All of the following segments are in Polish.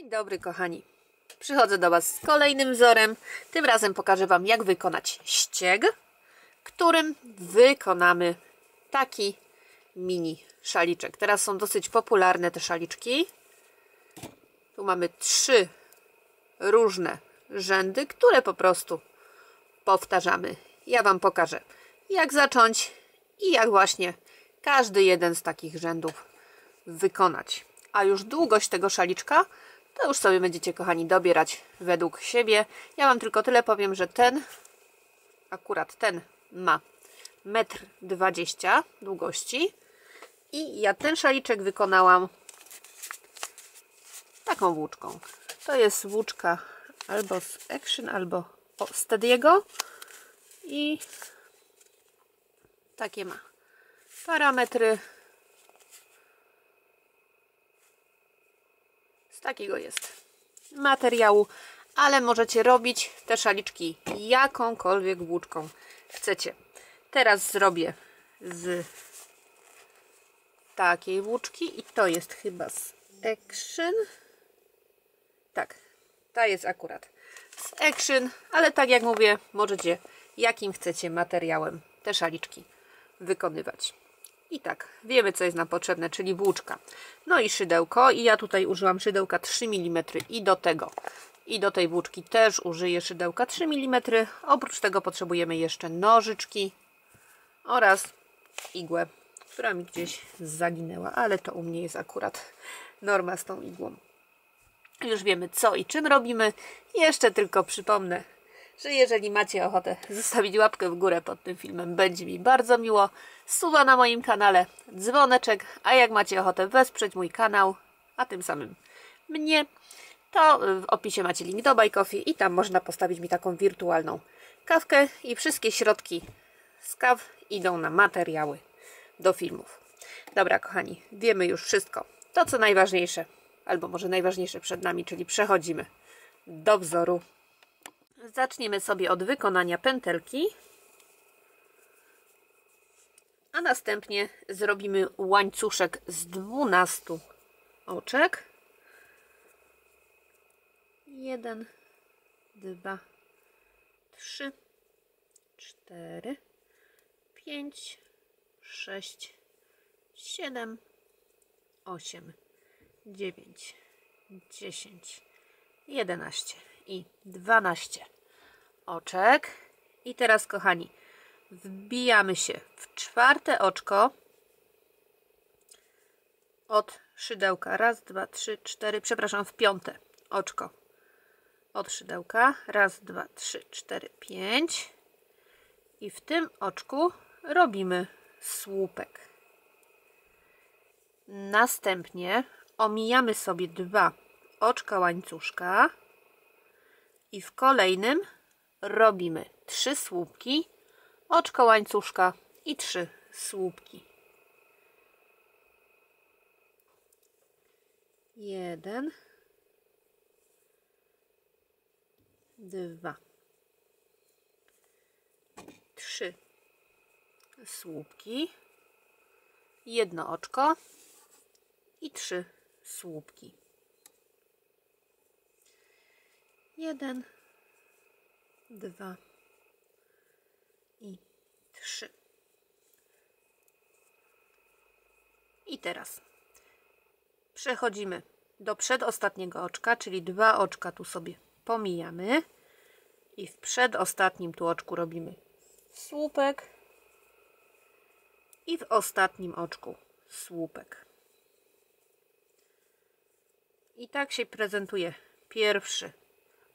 Dzień dobry kochani, przychodzę do Was z kolejnym wzorem. Tym razem pokażę Wam, jak wykonać ścieg, którym wykonamy taki mini szaliczek. Teraz są dosyć popularne te szaliczki. Tu mamy 3 różne rzędy, które po prostu powtarzamy. Ja Wam pokażę, jak zacząć i jak właśnie każdy jeden z takich rzędów wykonać. A już długość tego szaliczka to już sobie będziecie, kochani, dobierać według siebie. Ja Wam tylko tyle powiem, że akurat ten ma 1,20 m długości i ja ten szaliczek wykonałam taką włóczką. To jest włóczka albo z Action, albo Steadiego i takie ma parametry. Z takiego jest materiału, ale możecie robić te szaliczki jakąkolwiek włóczką chcecie. Teraz zrobię z takiej włóczki i to jest chyba z Action. Tak, ta jest akurat z Action, ale tak jak mówię, możecie jakim chcecie materiałem te szaliczki wykonywać. I tak, wiemy, co jest nam potrzebne, czyli włóczka. No i szydełko. I ja tutaj użyłam szydełka 3 mm i do tej włóczki też użyję szydełka 3 mm. Oprócz tego potrzebujemy jeszcze nożyczki oraz igłę, która mi gdzieś zaginęła, ale to u mnie jest akurat norma z tą igłą. Już wiemy, co i czym robimy. Jeszcze tylko przypomnę, że jeżeli macie ochotę zostawić łapkę w górę pod tym filmem, będzie mi bardzo miło. Suba na moim kanale, dzwoneczek, a jak macie ochotę wesprzeć mój kanał, a tym samym mnie, to w opisie macie link do Buy Coffee i tam można postawić mi taką wirtualną kawkę i wszystkie środki z kaw idą na materiały do filmów. Dobra kochani, wiemy już wszystko. To co najważniejsze, albo może najważniejsze przed nami, czyli przechodzimy do wzoru. Zaczniemy sobie od wykonania pętelki, a następnie zrobimy łańcuszek z 12 oczek. 1, 2, 3, 4, 5, 6, 7, 8, 9, 10, 11 i 12 oczek. I teraz kochani, wbijamy się w 4. oczko od szydełka. Raz, 2, 3, 4, przepraszam, w 5. oczko od szydełka. Raz, 2, 3, 4, 5 i w tym oczku robimy słupek. Następnie omijamy sobie 2 oczka łańcuszka i w kolejnym robimy 3 słupki, oczko łańcuszka i 3 słupki. 1, 2, 3 słupki, 1 oczko i 3 słupki. 1, 2 i 3. I teraz przechodzimy do przedostatniego oczka, czyli 2 oczka tu sobie pomijamy i w przedostatnim tu oczku robimy słupek i w ostatnim oczku słupek. I tak się prezentuje pierwszy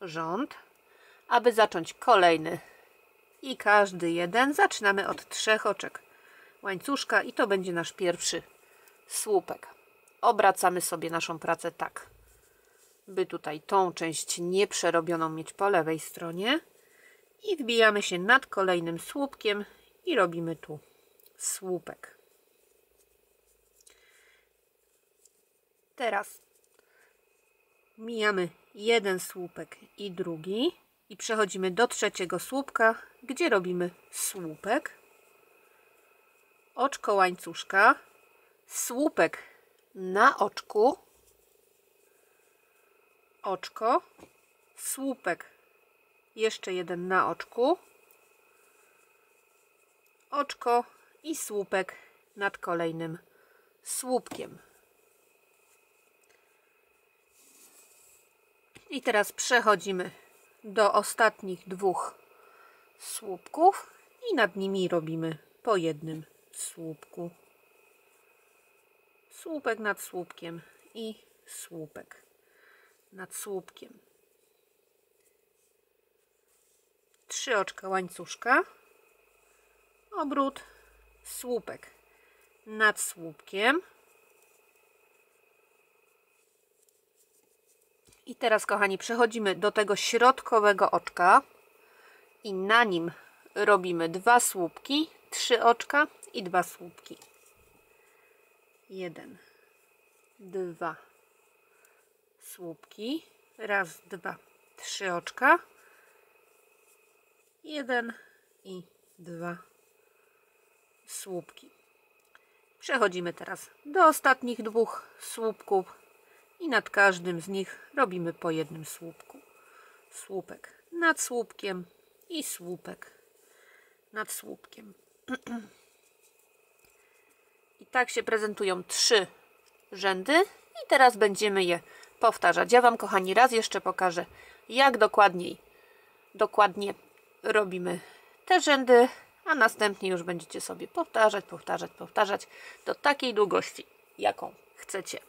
rząd. Aby zacząć kolejny i każdy jeden, zaczynamy od 3 oczek łańcuszka i to będzie nasz pierwszy słupek. Obracamy sobie naszą pracę tak, by tutaj tą część nieprzerobioną mieć po lewej stronie i wbijamy się nad kolejnym słupkiem i robimy tu słupek. Teraz mijamy jeden słupek i drugi i przechodzimy do 3. słupka, gdzie robimy słupek, oczko łańcuszka, słupek na oczku oczko, słupek, jeszcze jeden na oczku, oczko i słupek nad kolejnym słupkiem. I teraz przechodzimy do ostatnich dwóch słupków i nad nimi robimy po jednym słupku. Słupek nad słupkiem i słupek nad słupkiem. 3 oczka łańcuszka, obrót, słupek nad słupkiem. I teraz, kochani, przechodzimy do tego środkowego oczka i na nim robimy 2 słupki, 3 oczka i 2 słupki. 1, 2 słupki, raz, 2, 3 oczka, 1 i 2 słupki. Przechodzimy teraz do ostatnich dwóch słupków i nad każdym z nich robimy po jednym słupku. Słupek nad słupkiem i słupek nad słupkiem. I tak się prezentują 3 rzędy i teraz będziemy je powtarzać. Ja Wam, kochani, raz jeszcze pokażę, jak dokładnie robimy te rzędy, a następnie już będziecie sobie powtarzać do takiej długości, jaką chcecie.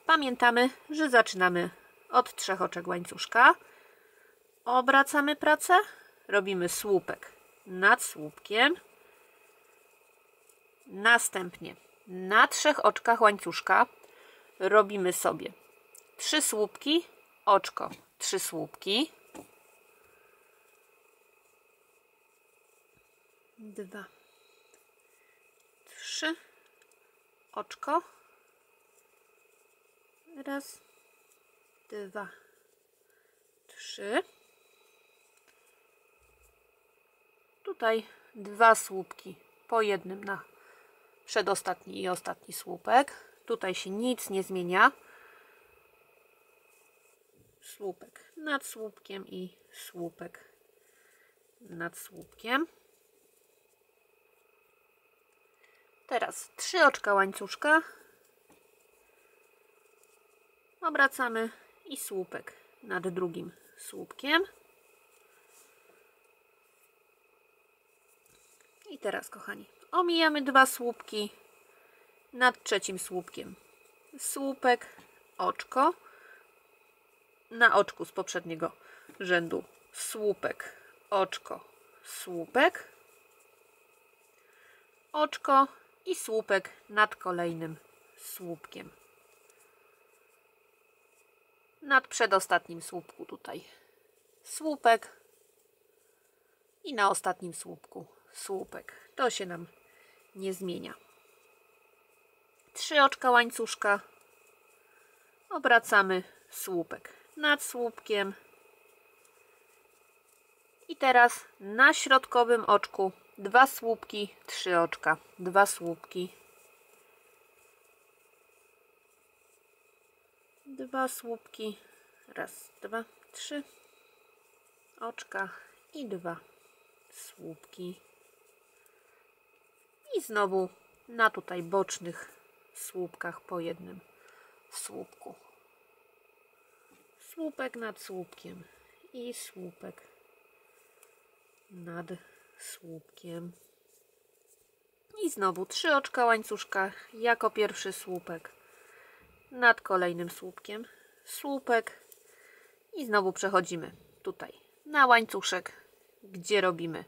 Pamiętamy, że zaczynamy od 3 oczek łańcuszka, obracamy pracę, robimy słupek nad słupkiem, następnie na 3 oczkach łańcuszka robimy sobie 3 słupki, oczko, 3 słupki, 2, 3, oczko, raz, 2, 3, tutaj 2 słupki po jednym na przedostatni i ostatni słupek. Tutaj się nic nie zmienia. Słupek nad słupkiem i słupek nad słupkiem. Teraz 3 oczka łańcuszka, obracamy i słupek nad drugim słupkiem. I teraz, kochani, omijamy 2 słupki nad trzecim słupkiem. Słupek, oczko, na oczku z poprzedniego rzędu słupek, oczko, słupek, oczko i słupek nad kolejnym słupkiem. Nad przedostatnim słupku tutaj słupek i na ostatnim słupku słupek. To się nam nie zmienia. 3 oczka łańcuszka, obracamy słupek nad słupkiem i teraz na środkowym oczku 2 słupki, 3 oczka, 2 słupki, 2 słupki, raz, 2, 3 oczka i 2 słupki i znowu na tutaj bocznych słupkach po jednym słupku. Słupek nad słupkiem i słupek nad słupkiem. I znowu 3 oczka łańcuszka jako pierwszy słupek nad kolejnym słupkiem. Słupek i znowu przechodzimy tutaj na łańcuszek, gdzie robimy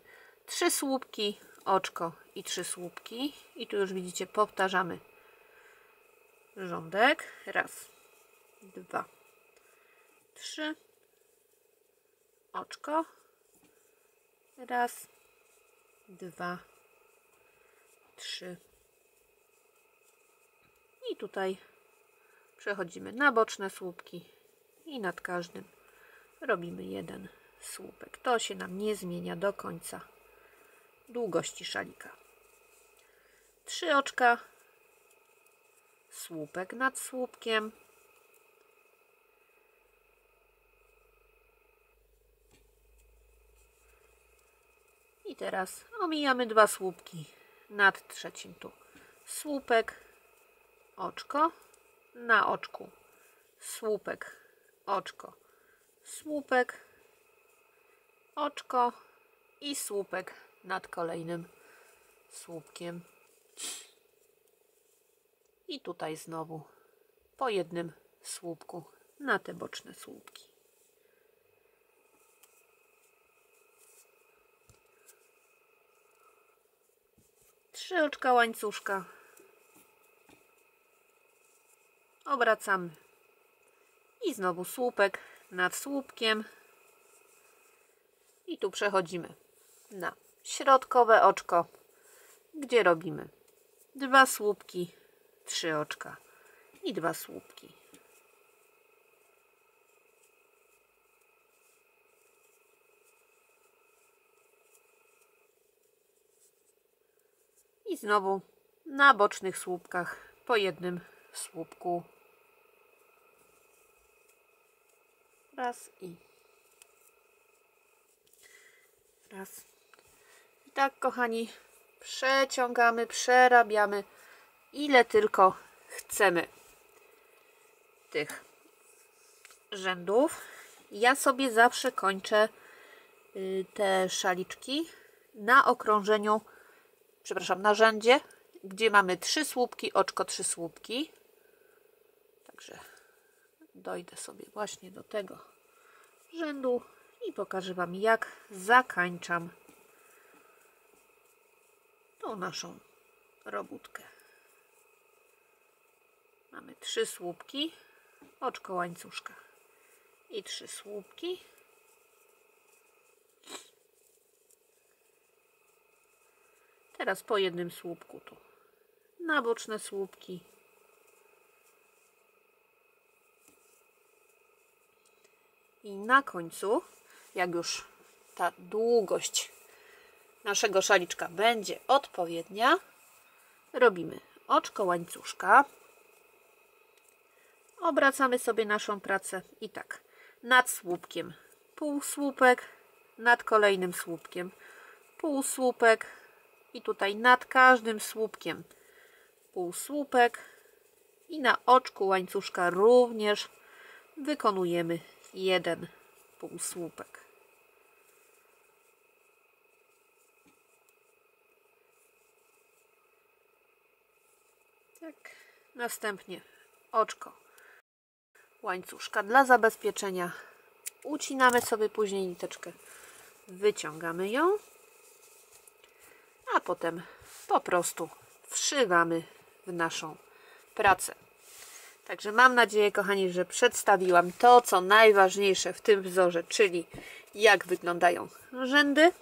3 słupki, oczko i 3 słupki. I tu już widzicie, powtarzamy rządek. Raz, 2, 3, oczko, raz, 2, 3 i tutaj przechodzimy na boczne słupki i nad każdym robimy jeden słupek. To się nam nie zmienia do końca długości szalika. 3 oczka, słupek nad słupkiem, I teraz omijamy 2 słupki nad trzecim tu. Słupek, oczko, na oczku słupek, oczko, słupek, oczko i słupek nad kolejnym słupkiem. I tutaj znowu po jednym słupku na te boczne słupki. Trzy oczka łańcuszka. Obracamy. I znowu słupek nad słupkiem. I tu przechodzimy na środkowe oczko, gdzie robimy 2 słupki, 3 oczka i 2 słupki. I znowu na bocznych słupkach po jednym słupku. Raz i raz. I tak, kochani, przeciągamy, przerabiamy ile tylko chcemy tych rzędów. Ja sobie zawsze kończę te szaliczki na okrążeniu, przepraszam, na rzędzie, gdzie mamy 3 słupki, oczko, 3 słupki. Także dojdę sobie właśnie do tego rzędu i pokażę Wam, jak zakańczam tą naszą robótkę. Mamy 3 słupki, oczko łańcuszka i 3 słupki. Teraz po jednym słupku tu na boczne słupki. I na końcu, jak już ta długość naszego szaliczka będzie odpowiednia, robimy oczko łańcuszka. Obracamy sobie naszą pracę i tak, nad słupkiem półsłupek, nad kolejnym słupkiem półsłupek i tutaj nad każdym słupkiem półsłupek i na oczku łańcuszka również wykonujemy 1 półsłupek. Tak, następnie oczko łańcuszka dla zabezpieczenia. Ucinamy sobie później niteczkę, wyciągamy ją, a potem po prostu wszywamy w naszą pracę. Także mam nadzieję, kochani, że przedstawiłam to, co najważniejsze w tym wzorze, czyli jak wyglądają rzędy.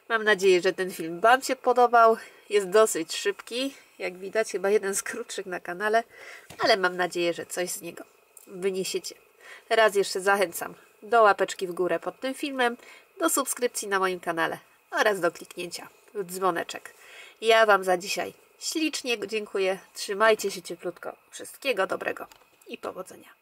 Mam nadzieję, że ten film Wam się podobał. Jest dosyć szybki, jak widać, chyba jeden z krótszych na kanale, ale mam nadzieję, że coś z niego wyniesiecie. Raz jeszcze zachęcam do łapeczki w górę pod tym filmem, do subskrypcji na moim kanale oraz do kliknięcia w dzwoneczek. Ja Wam za dzisiaj ślicznie dziękuję. Trzymajcie się cieplutko. Wszystkiego dobrego i powodzenia.